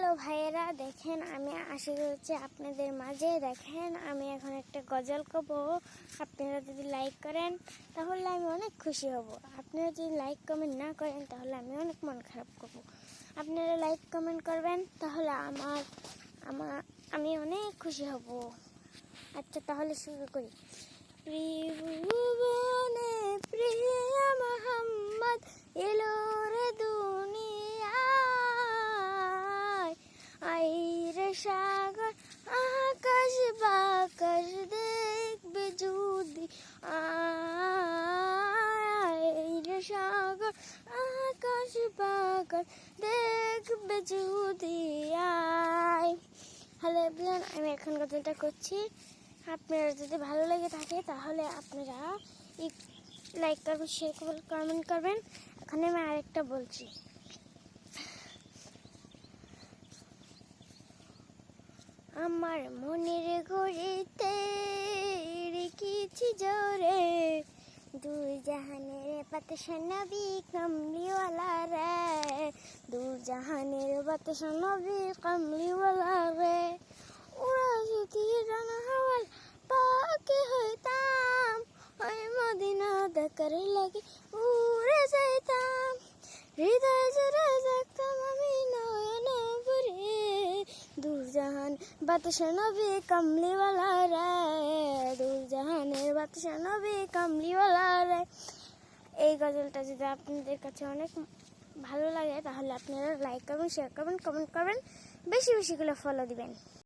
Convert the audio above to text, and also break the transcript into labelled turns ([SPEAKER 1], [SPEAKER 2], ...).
[SPEAKER 1] Hello ভাইয়েরা, দেখেন আমি আসি হচ্ছে আপনাদের মাঝে। দেখেন আমি এখন একটা গজল করব। আপনারা যদি লাইক করেন তাহলে আমি অনেক খুশি হব। আপনারা যদি লাইক কমেন্ট না করেন তাহলে আমি অনেক মন খারাপ করব। আপনারা লাইক কমেন্ট করবেন তাহলে আমি অনেক খুশি হব। আচ্ছা, তাহলে শুরু করি। ত্রিভুবনে প্রিয় মোহাম্মদ এলো রে দুনিয়ায়, আইরে সাগর আকাশ বাকাশ দেখবে যদি, আইরে সাগর আকাশ বাকাশ দেখবে যদি আয়। হ্যালো এভরিওয়ান, আমি এখন গজলটা করছি। আপনারা যদি ভালো লেগে থাকে তাহলে আপনারা লাইক করবেন, শেয়ার করবেন, কমেন্ট করবেন। এখানে আমি আরেকটা বলছি। আমার মনের ঘড়িতে রেখেছি জোরে দুই জাহানের বাতাসা নবী কমলিওয়ালা রে, দুই জাহানের বাতাসা নবী কমলিওয়ালা রে। ওরা যদি রানা হাওয়াল পাখি হইতাম, ওই মদিনা দেখার লাগে উড়ে যাইতাম। হৃদয় জুড়ে দেখতাম আমি নয়ন ভরে, দুরজাহান বাতাসা নবী কমলিওয়ালা রে, দুরজাহানের বাতাসা নবী কমলিওয়ালা রে। এই গজলটা যদি আপনাদের কাছে অনেক ভালো লাগে তাহলে আপনারা লাইক করবেন, শেয়ার করবেন, কমেন্ট করবেন, বেশি বেশি করে ফলো দিবেন।